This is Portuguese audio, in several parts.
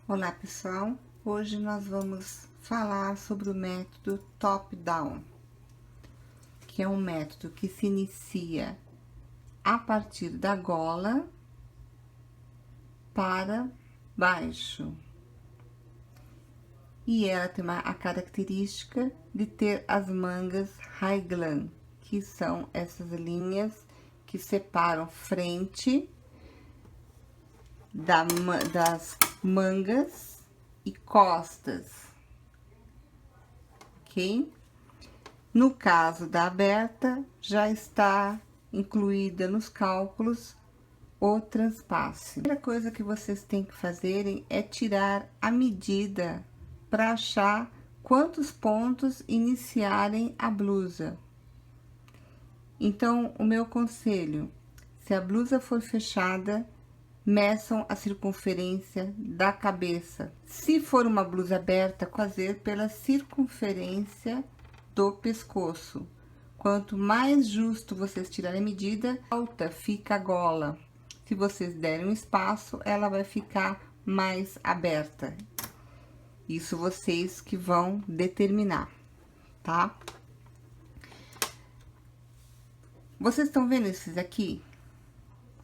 Olá pessoal, hoje nós vamos falar sobre o método top-down, que é um método que se inicia a partir da gola para baixo. E ela tem a característica de ter as mangas raglan, que são essas linhas que separam frente das mangas e costas, ok? No caso da aberta, já está incluída nos cálculos o transpasse. A primeira coisa que vocês têm que fazerem é tirar a medida para achar quantos pontos iniciarem a blusa. Então, o meu conselho, se a blusa for fechada, meçam a circunferência da cabeça. Se for uma blusa aberta, fazer pela circunferência do pescoço. Quanto mais justo vocês tirarem a medida, alta fica a gola. Se vocês derem um espaço, ela vai ficar mais aberta. Isso vocês que vão determinar, tá? Vocês estão vendo esses aqui?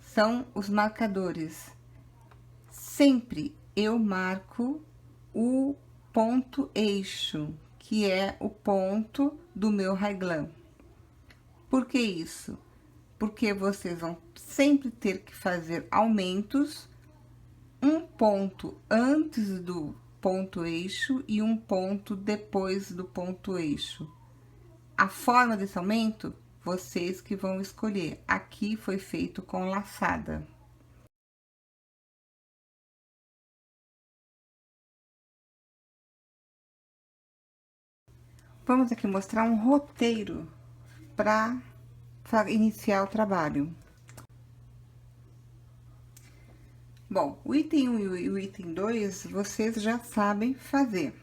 São os marcadores. Sempre eu marco o ponto eixo, que é o ponto do meu raglan. Por que isso? Porque vocês vão sempre ter que fazer aumentos, um ponto antes do ponto eixo e um ponto depois do ponto eixo. A forma desse aumento, vocês que vão escolher. Aqui foi feito com laçada. Vamos aqui mostrar um roteiro para iniciar o trabalho. Bom, o item 1 e o item 2, vocês já sabem fazer.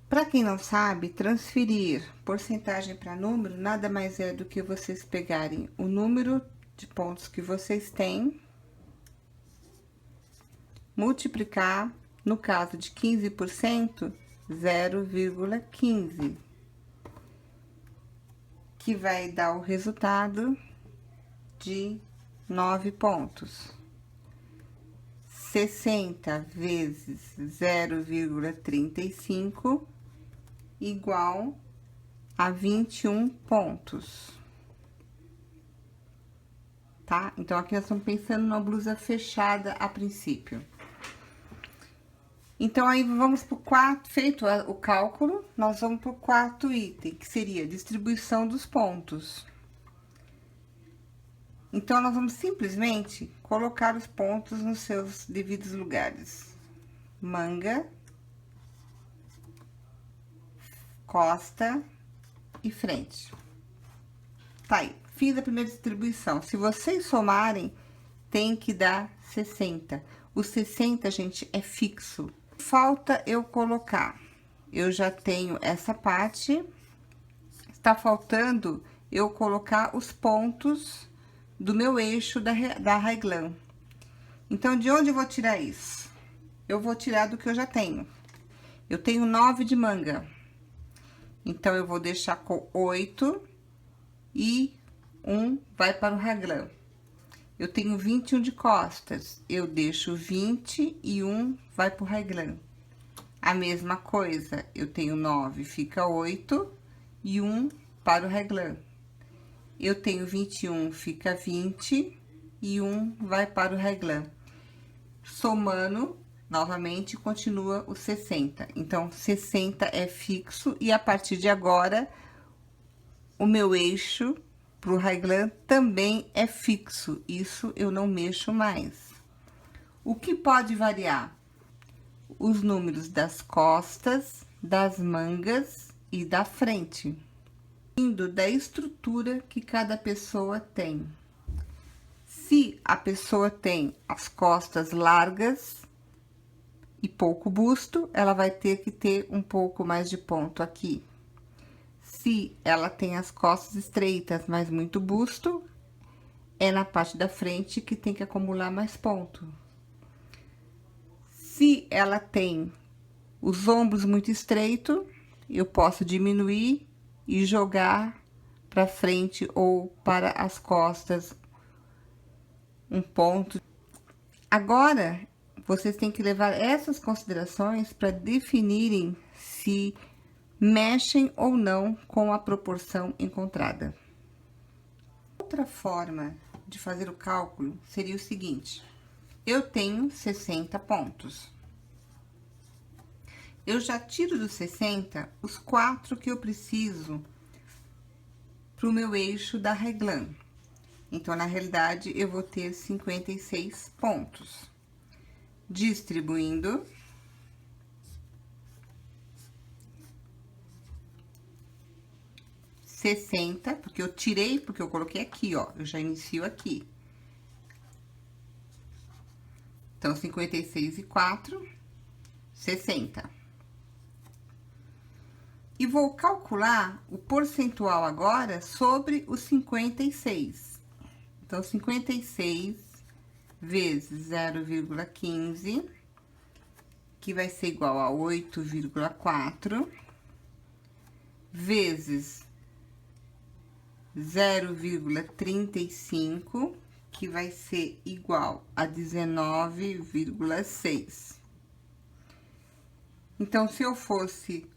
Para quem não sabe, transferir porcentagem para número nada mais é do que vocês pegarem o número de pontos que vocês têm, multiplicar, no caso de 15%, 0,15, que vai dar o resultado de 9 pontos. 60 vezes 0,35 igual a 21 pontos. Tá? Então, aqui nós estamos pensando numa blusa fechada a princípio. Então, aí vamos pro quarto, feito o cálculo, nós vamos pro quarto item, que seria distribuição dos pontos. Então, nós vamos simplesmente colocar os pontos nos seus devidos lugares. Manga, costa e frente. Tá aí, fiz a primeira distribuição. Se vocês somarem, tem que dar 60. O 60, gente, é fixo. Falta eu colocar, eu já tenho essa parte, está faltando eu colocar os pontos do meu eixo da raglan. Então, de onde eu vou tirar isso? Eu vou tirar do que eu já tenho. Eu tenho 9 de manga. Então, eu vou deixar com 8 e 1 vai para o raglan. Eu tenho 21 de costas, eu deixo 20 e 1 vai pro raglan. A mesma coisa, eu tenho 9, fica 8 e 1 para o raglan. Eu tenho 21, fica 20 e 1 vai para o raglan. Somando, novamente, continua o 60. Então, 60 é fixo e a partir de agora, o meu eixo pro raglan também é fixo, isso eu não mexo mais. O que pode variar? Os números das costas, das mangas e da frente, indo da estrutura que cada pessoa tem. Se a pessoa tem as costas largas e pouco busto, ela vai ter que ter um pouco mais de ponto aqui. Se ela tem as costas estreitas, mas muito busto, é na parte da frente que tem que acumular mais ponto. Se ela tem os ombros muito estreitos, eu posso diminuir e jogar para frente ou para as costas um ponto. Agora, vocês têm que levar essas considerações para definirem se mexem ou não com a proporção encontrada. Outra forma de fazer o cálculo seria o seguinte: eu tenho 60 pontos. Eu já tiro dos 60 os 4 que eu preciso para o meu eixo da reglã. Então, na realidade, eu vou ter 56 pontos. Distribuindo. Porque eu tirei, porque eu coloquei aqui, ó. Eu já inicio aqui. Então, 56 e 4, 60. E vou calcular o percentual agora sobre os 56. Então, 56 vezes 0,15, que vai ser igual a 8,4, vezes 0,35, que vai ser igual a 19,6. Então, se eu fosse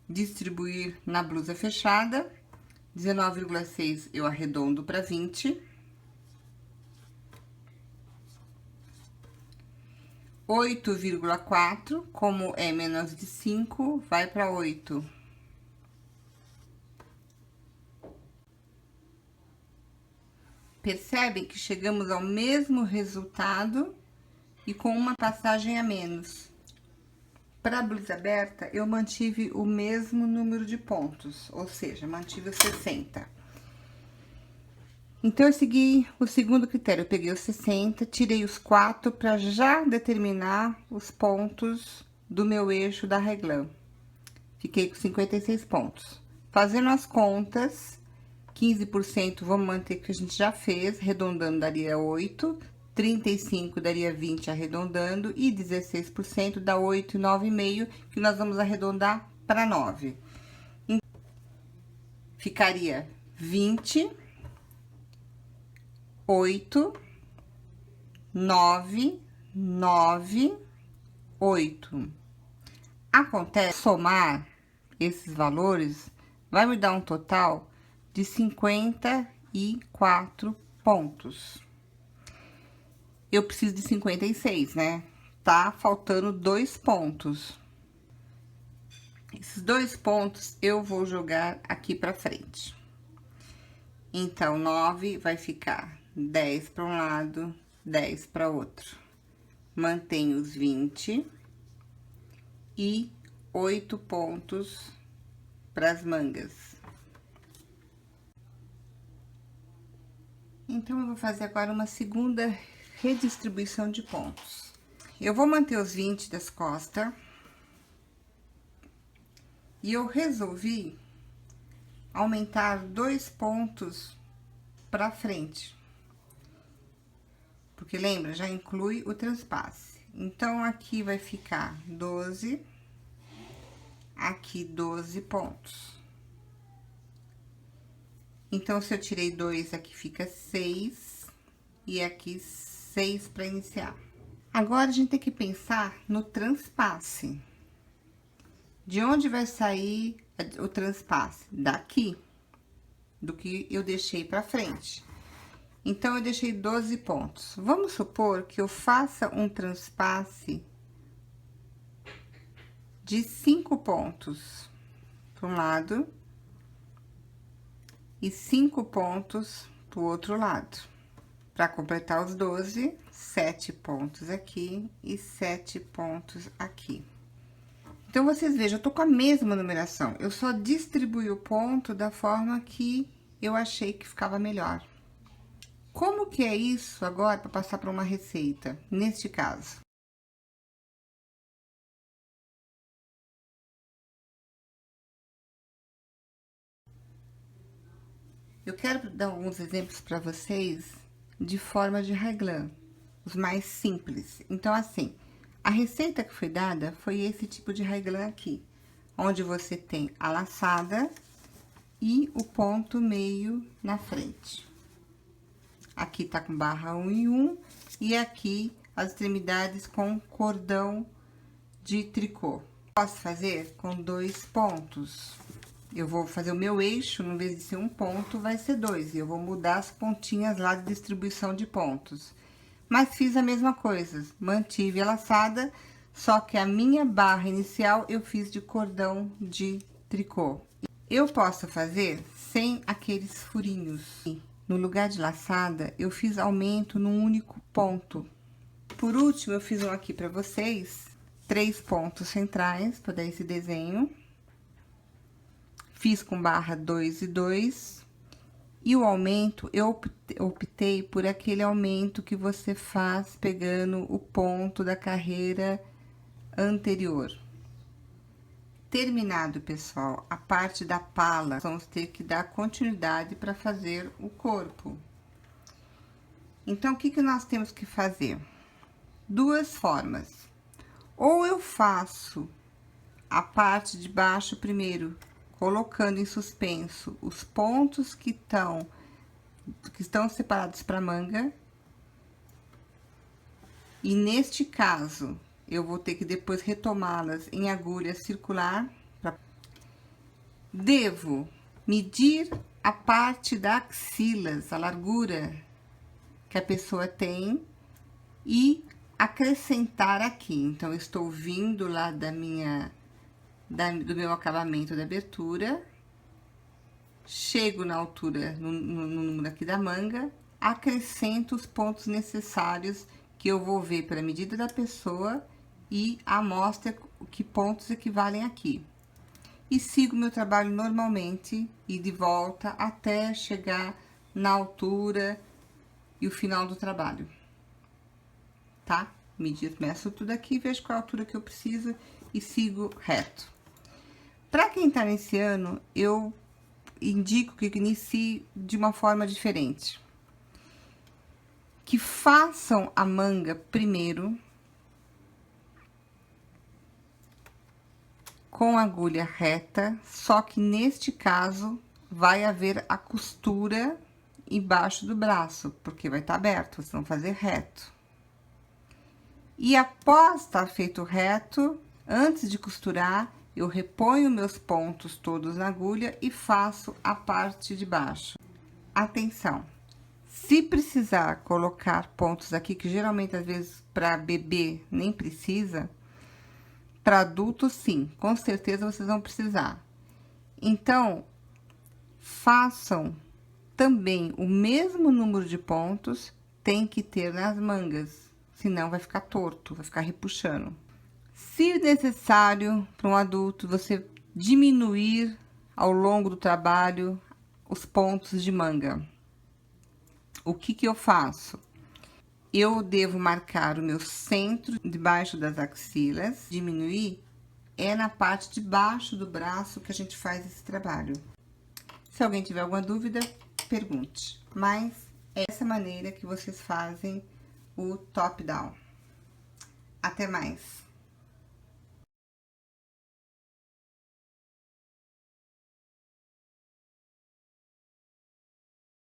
distribuir na blusa fechada, 19,6 eu arredondo para 20. 8,4, como é menos de 5, vai para 8. Percebem que chegamos ao mesmo resultado e com uma passagem a menos. Para a blusa aberta, eu mantive o mesmo número de pontos, ou seja, mantive os 60. Então, eu segui o segundo critério, eu peguei os 60, tirei os 4 para já determinar os pontos do meu eixo da reglã. Fiquei com 56 pontos. Fazendo as contas, 15% vamos manter que a gente já fez, arredondando daria 8, 35 daria 20 arredondando e 16% dá 8 e 9,5, que nós vamos arredondar para 9. Ficaria 20, 8, 9, 9, 8. Acontece, somar esses valores vai me dar um total de 54 pontos. Eu preciso de 56, né? Tá faltando 2 pontos. Esses 2 pontos eu vou jogar aqui pra frente. Então, 9 vai ficar 10 para um lado, 10 para outro. Mantenho os 20 e 8 pontos para as mangas. Então, eu vou fazer agora uma segunda redistribuição de pontos. Eu vou manter os 20 das costas. E eu resolvi aumentar 2 pontos para frente. Porque lembra, já inclui o transpasse. Então, aqui vai ficar 12, aqui 12 pontos. Então, se eu tirei 2, aqui fica 6, e aqui 6 para iniciar. Agora, a gente tem que pensar no transpasse. De onde vai sair o transpasse? Daqui, do que eu deixei para frente. Então, eu deixei 12 pontos. Vamos supor que eu faça um transpasse de 5 pontos para um lado e 5 pontos para o outro lado. Para completar os 12, 7 pontos aqui e 7 pontos aqui. Então, vocês vejam, eu tô com a mesma numeração, eu só distribuí o ponto da forma que eu achei que ficava melhor. Como que é isso agora para passar para uma receita, neste caso? Eu quero dar alguns exemplos para vocês de forma de reglã, os mais simples. Então, assim, A receita que foi dada foi esse tipo de raglan aqui, onde você tem a laçada e o ponto meio na frente. Aqui tá com barra 1 em 1 e aqui as extremidades com cordão de tricô. Posso fazer com 2 pontos. Eu vou fazer o meu eixo, no vez de ser 1 ponto, vai ser 2. E eu vou mudar as pontinhas lá de distribuição de pontos. Mas fiz a mesma coisa, mantive a laçada, só que a minha barra inicial eu fiz de cordão de tricô. Eu posso fazer sem aqueles furinhos. No lugar de laçada, eu fiz aumento num único ponto. Por último, eu fiz um aqui pra vocês, 3 pontos centrais para dar esse desenho. Fiz com barra 2 e 2. E o aumento, eu optei por aquele aumento que você faz pegando o ponto da carreira anterior. Terminado, pessoal, a parte da pala, vamos ter que dar continuidade para fazer o corpo. Então, o que que nós temos que fazer? 2 formas. Ou eu faço a parte de baixo primeiro, colocando em suspenso os pontos que estão separados para manga. E neste caso, eu vou ter que depois retomá-las em agulha circular. Devo medir a parte da axilas, a largura que a pessoa tem e acrescentar aqui. Então, eu estou vindo lá do meu acabamento da abertura, chego na altura, no número aqui da manga, acrescento os pontos necessários que eu vou ver pela medida da pessoa e a amostra que pontos equivalem aqui. E sigo meu trabalho normalmente e de volta até chegar na altura e o final do trabalho, tá? Meço tudo aqui, vejo qual é a altura que eu preciso e sigo reto. Para quem tá iniciando, eu indico que inicie de uma forma diferente. Que façam a manga primeiro, com agulha reta, só que neste caso vai haver a costura embaixo do braço, porque vai estar aberto, vocês vão fazer reto. E após estar feito reto, antes de costurar, eu reponho meus pontos todos na agulha e faço a parte de baixo. Atenção! Se precisar colocar pontos aqui, que geralmente, às vezes, para bebê nem precisa, para adulto, sim, com certeza vocês vão precisar. Então, façam também o mesmo número de pontos, tem que ter nas mangas, senão vai ficar torto, vai ficar repuxando. Se necessário, para um adulto, você diminuir ao longo do trabalho os pontos de manga. O que que eu faço? Eu devo marcar o meu centro debaixo das axilas, diminuir, é na parte de baixo do braço que a gente faz esse trabalho. Se alguém tiver alguma dúvida, pergunte. Mas é essa maneira que vocês fazem o top down. Até mais!